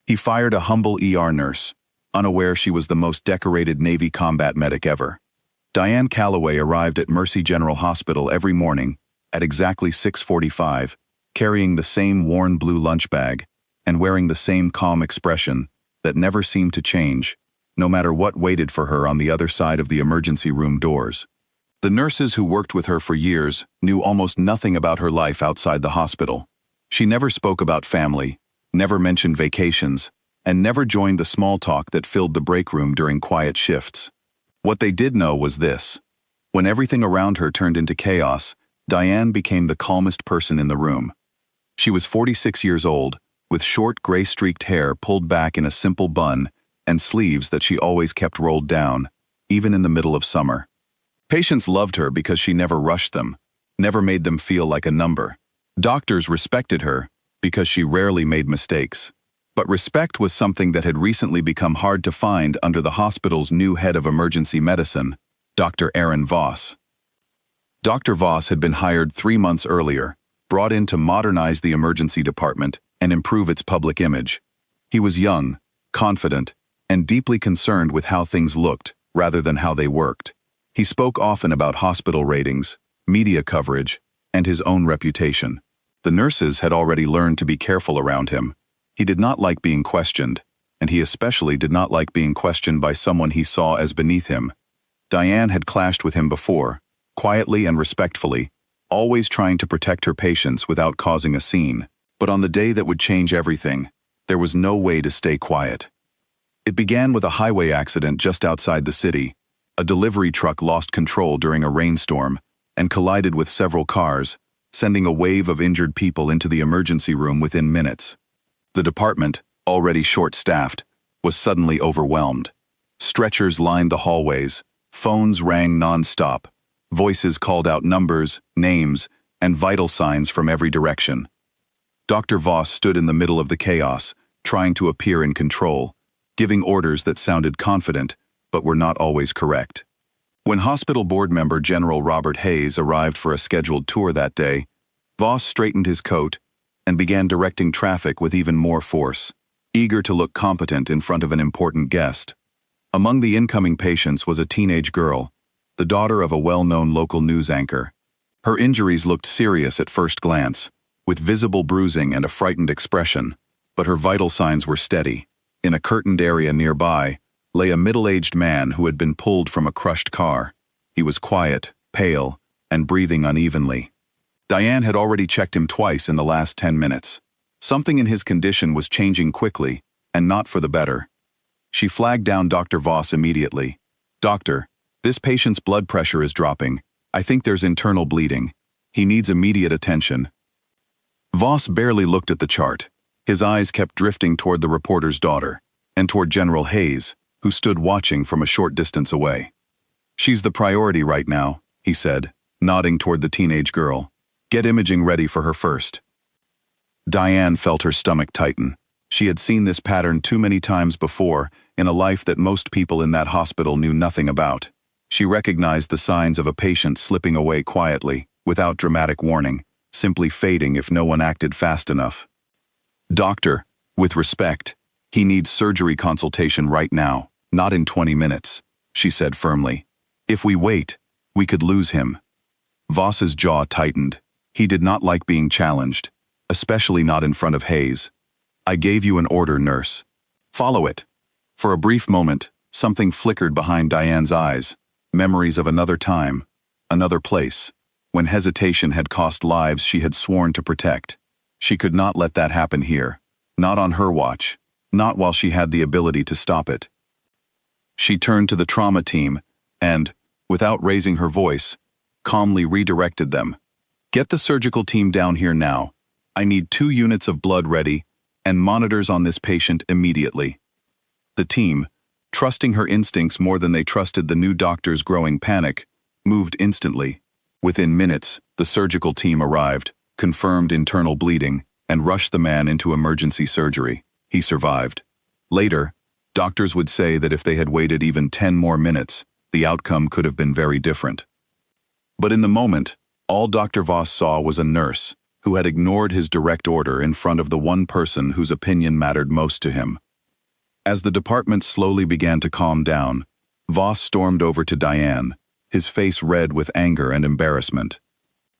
He fired a humble ER nurse, unaware she was the most decorated Navy combat medic ever. Diane Calloway arrived at Mercy General Hospital every morning at exactly 6:45, carrying the same worn blue lunch bag and wearing the same calm expression that never seemed to change, no matter what waited for her on the other side of the emergency room doors. The nurses who worked with her for years knew almost nothing about her life outside the hospital. She never spoke about family, never mentioned vacations, and never joined the small talk that filled the break room during quiet shifts. What they did know was this: when everything around her turned into chaos, Diane became the calmest person in the room. She was 46 years old, with short gray-streaked hair pulled back in a simple bun and sleeves that she always kept rolled down, even in the middle of summer. Patients loved her because she never rushed them, never made them feel like a number. Doctors respected her because she rarely made mistakes. But respect was something that had recently become hard to find under the hospital's new head of emergency medicine, Dr. Aaron Voss. Dr. Voss had been hired 3 months earlier, brought in to modernize the emergency department and improve its public image. He was young, confident, and deeply concerned with how things looked rather than how they worked. He spoke often about hospital ratings, media coverage, and his own reputation. The nurses had already learned to be careful around him. He did not like being questioned, and he especially did not like being questioned by someone he saw as beneath him. Diane had clashed with him before, quietly and respectfully, always trying to protect her patients without causing a scene. But on the day that would change everything, there was no way to stay quiet. It began with a highway accident just outside the city. A delivery truck lost control during a rainstorm and collided with several cars, sending a wave of injured people into the emergency room within minutes. The department, already short-staffed, was suddenly overwhelmed. Stretchers lined the hallways, phones rang non-stop, voices called out numbers, names, and vital signs from every direction. Dr. Voss stood in the middle of the chaos, trying to appear in control, giving orders that sounded confident, but were not always correct. When hospital board member General Robert Hayes arrived for a scheduled tour that day, Voss straightened his coat and began directing traffic with even more force, eager to look competent in front of an important guest. Among the incoming patients was a teenage girl, the daughter of a well-known local news anchor. Her injuries looked serious at first glance, with visible bruising and a frightened expression, but her vital signs were steady. In a curtained area nearby lay a middle-aged man who had been pulled from a crushed car. He was quiet, pale, and breathing unevenly. Diane had already checked him twice in the last 10 minutes. Something in his condition was changing quickly, and not for the better. She flagged down Dr. Voss immediately. "Doctor, this patient's blood pressure is dropping. I think there's internal bleeding. He needs immediate attention." Voss barely looked at the chart. His eyes kept drifting toward the reporter's daughter, and toward General Hayes, who stood watching from a short distance away. "She's the priority right now," he said, nodding toward the teenage girl. "Get imaging ready for her first." Diane felt her stomach tighten. She had seen this pattern too many times before in a life that most people in that hospital knew nothing about. She recognized the signs of a patient slipping away quietly, without dramatic warning, simply fading if no one acted fast enough. "Doctor, with respect, he needs surgery consultation right now, not in 20 minutes, she said firmly. "If we wait, we could lose him." Voss's jaw tightened. He did not like being challenged, especially not in front of Hayes. "I gave you an order, nurse. Follow it." For a brief moment, something flickered behind Diane's eyes, memories of another time, another place, when hesitation had cost lives she had sworn to protect. She could not let that happen here, not on her watch, not while she had the ability to stop it. She turned to the trauma team and, without raising her voice, calmly redirected them. "Get the surgical team down here now. I need 2 units of blood ready and monitors on this patient immediately." The team, trusting her instincts more than they trusted the new doctor's growing panic, moved instantly. Within minutes, the surgical team arrived, confirmed internal bleeding, and rushed the man into emergency surgery. He survived. Later, doctors would say that if they had waited even 10 more minutes, the outcome could have been very different. But in the moment, all Dr. Voss saw was a nurse, who had ignored his direct order in front of the one person whose opinion mattered most to him. As the department slowly began to calm down, Voss stormed over to Diane, his face red with anger and embarrassment.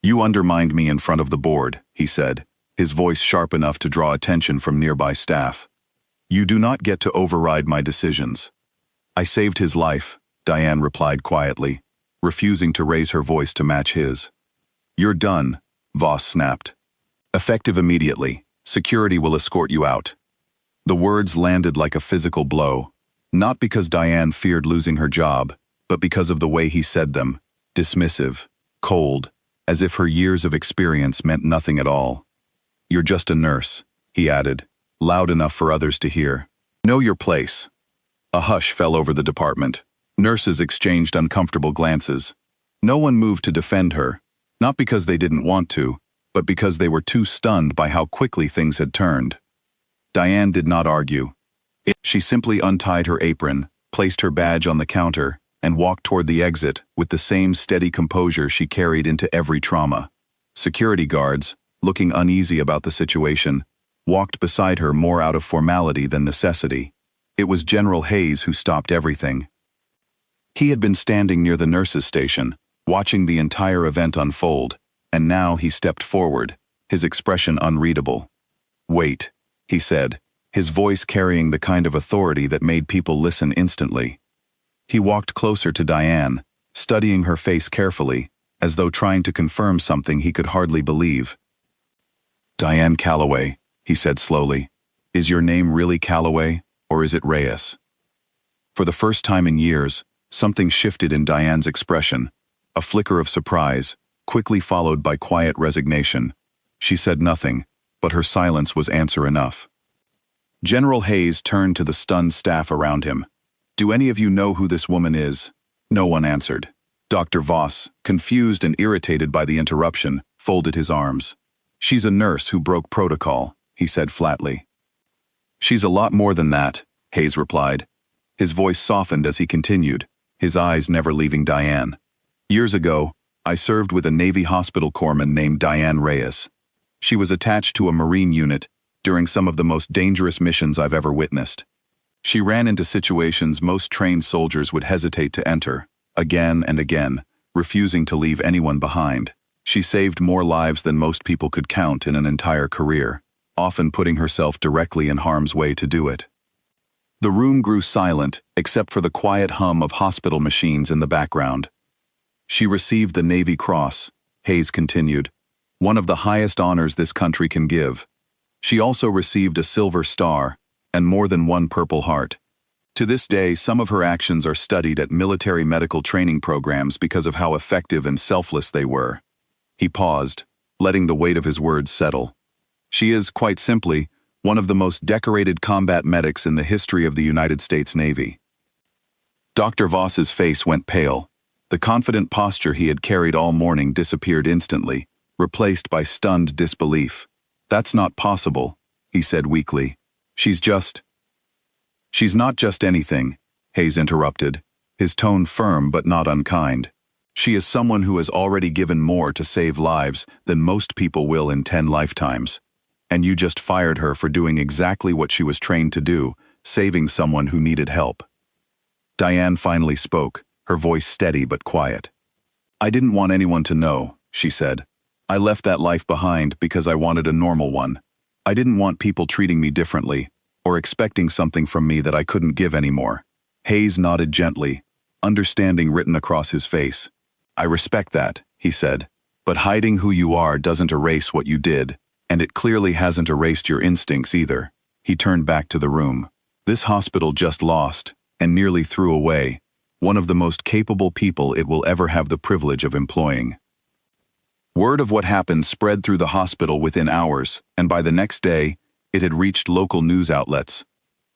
"You undermined me in front of the board," he said, his voice sharp enough to draw attention from nearby staff. "You do not get to override my decisions." "I saved his life," Diane replied quietly, refusing to raise her voice to match his. "You're done," Voss snapped. "Effective immediately. Security will escort you out." The words landed like a physical blow, not because Diane feared losing her job, but because of the way he said them, dismissive, cold, as if her years of experience meant nothing at all. "You're just a nurse," he added, loud enough for others to hear. "Know your place." A hush fell over the department. Nurses exchanged uncomfortable glances. No one moved to defend her, not because they didn't want to, but because they were too stunned by how quickly things had turned. Diane did not argue. She simply untied her apron, placed her badge on the counter, and walked toward the exit with the same steady composure she carried into every trauma. Security guards, looking uneasy about the situation, walked beside her more out of formality than necessity. It was General Hayes who stopped everything. He had been standing near the nurses' station, watching the entire event unfold, and now he stepped forward, his expression unreadable. "Wait," he said, his voice carrying the kind of authority that made people listen instantly. He walked closer to Diane, studying her face carefully, as though trying to confirm something he could hardly believe. "Diane Calloway," he said slowly. "Is your name really Calloway, or is it Reyes?" For the first time in years, something shifted in Diane's expression, a flicker of surprise, quickly followed by quiet resignation. She said nothing, but her silence was answer enough. General Hayes turned to the stunned staff around him. "Do any of you know who this woman is?" No one answered. Dr. Voss, confused and irritated by the interruption, folded his arms. "She's a nurse who broke protocol," he said flatly. "She's a lot more than that," Hayes replied. His voice softened as he continued, his eyes never leaving Diane. "Years ago, I served with a Navy hospital corpsman named Diane Reyes. She was attached to a Marine unit during some of the most dangerous missions I've ever witnessed. She ran into situations most trained soldiers would hesitate to enter, again and again, refusing to leave anyone behind. She saved more lives than most people could count in an entire career, often putting herself directly in harm's way to do it." The room grew silent, except for the quiet hum of hospital machines in the background. "She received the Navy Cross," Hayes continued, "one of the highest honors this country can give. She also received a Silver Star, and more than one Purple Heart. To this day, some of her actions are studied at military medical training programs because of how effective and selfless they were." He paused, letting the weight of his words settle. "She is, quite simply, one of the most decorated combat medics in the history of the United States Navy." Dr. Voss's face went pale. The confident posture he had carried all morning disappeared instantly, replaced by stunned disbelief. "That's not possible," he said weakly. She's not just anything," Hayes interrupted, his tone firm but not unkind. "She is someone who has already given more to save lives than most people will in 10 lifetimes. And you just fired her for doing exactly what she was trained to do, saving someone who needed help." Diane finally spoke, her voice steady but quiet. "I didn't want anyone to know," she said. "I left that life behind because I wanted a normal one. I didn't want people treating me differently, or expecting something from me that I couldn't give anymore." Hayes nodded gently, understanding written across his face. "I respect that," he said, "but hiding who you are doesn't erase what you did, and it clearly hasn't erased your instincts either." He turned back to the room. "This hospital just lost, and nearly threw away, one of the most capable people it will ever have the privilege of employing." Word of what happened spread through the hospital within hours, and by the next day, it had reached local news outlets.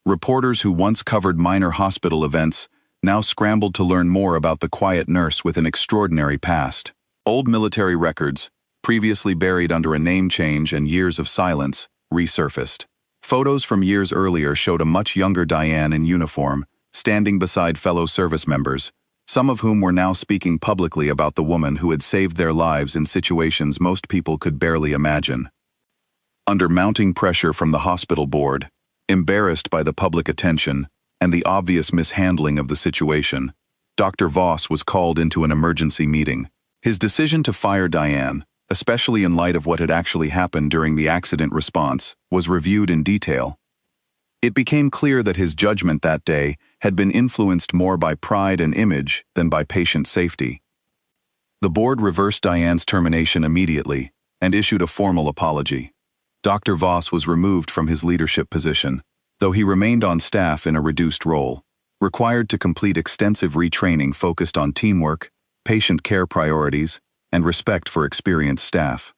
Reporters who once covered minor hospital events now scrambled to learn more about the quiet nurse with an extraordinary past. Old military records, previously buried under a name change and years of silence, resurfaced. Photos from years earlier showed a much younger Diane in uniform, standing beside fellow service members, some of whom were now speaking publicly about the woman who had saved their lives in situations most people could barely imagine. Under mounting pressure from the hospital board, embarrassed by the public attention and the obvious mishandling of the situation, Dr. Voss was called into an emergency meeting. His decision to fire Diane, especially in light of what had actually happened during the accident response, was reviewed in detail. It became clear that his judgment that day had been influenced more by pride and image than by patient safety. The board reversed Diane's termination immediately and issued a formal apology. Dr. Voss was removed from his leadership position, though he remained on staff in a reduced role, required to complete extensive retraining focused on teamwork, patient care priorities, and respect for experienced staff.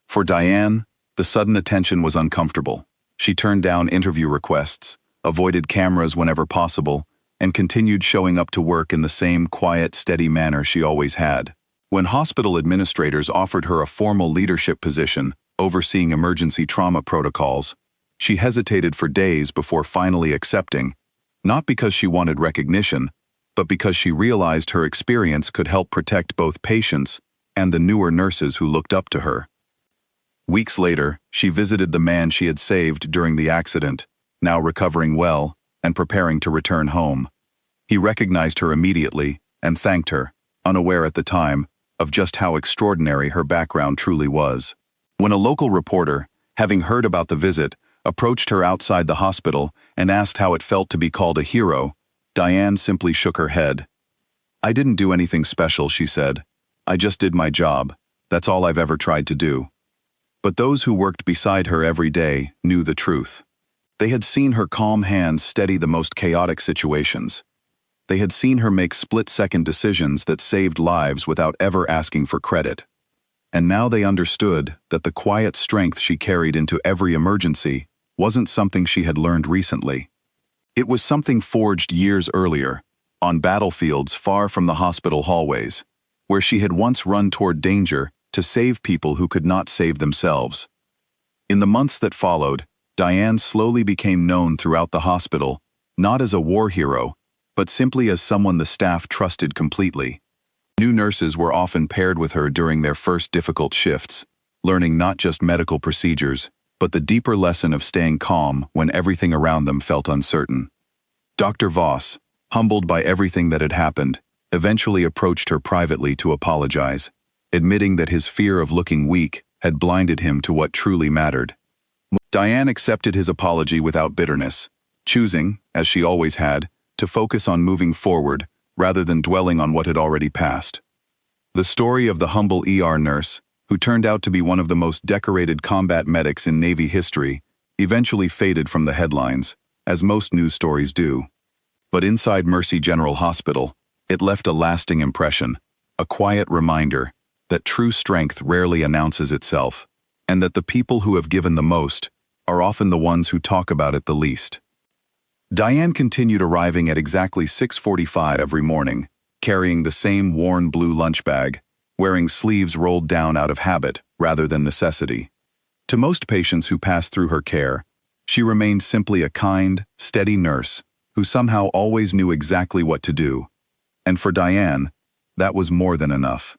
For Diane, the sudden attention was uncomfortable. She turned down interview requests, avoided cameras whenever possible, and continued showing up to work in the same quiet, steady manner she always had. When hospital administrators offered her a formal leadership position, overseeing emergency trauma protocols, she hesitated for days before finally accepting, not because she wanted recognition, but because she realized her experience could help protect both patients and the newer nurses who looked up to her. Weeks later, she visited the man she had saved during the accident, now recovering well and preparing to return home. He recognized her immediately and thanked her, unaware at the time of just how extraordinary her background truly was. When a local reporter, having heard about the visit, approached her outside the hospital and asked how it felt to be called a hero, Diane simply shook her head. "I didn't do anything special," she said. "I just did my job. That's all I've ever tried to do." But those who worked beside her every day knew the truth. They had seen her calm hands steady the most chaotic situations. They had seen her make split-second decisions that saved lives without ever asking for credit. And now they understood that the quiet strength she carried into every emergency wasn't something she had learned recently. It was something forged years earlier, on battlefields far from the hospital hallways, where she had once run toward danger to save people who could not save themselves. In the months that followed, Diane slowly became known throughout the hospital, not as a war hero, but simply as someone the staff trusted completely. New nurses were often paired with her during their first difficult shifts, learning not just medical procedures, but the deeper lesson of staying calm when everything around them felt uncertain. Dr. Voss, humbled by everything that had happened, eventually approached her privately to apologize, admitting that his fear of looking weak had blinded him to what truly mattered. Diane accepted his apology without bitterness, choosing, as she always had, to focus on moving forward rather than dwelling on what had already passed. The story of the humble ER nurse, who turned out to be one of the most decorated combat medics in Navy history, eventually faded from the headlines, as most news stories do. But inside Mercy General Hospital, it left a lasting impression, a quiet reminder that true strength rarely announces itself, and that the people who have given the most are often the ones who talk about it the least. Diane continued arriving at exactly 6:45 every morning, carrying the same worn blue lunch bag, wearing sleeves rolled down out of habit rather than necessity. To most patients who passed through her care, she remained simply a kind, steady nurse who somehow always knew exactly what to do. And for Diane, that was more than enough.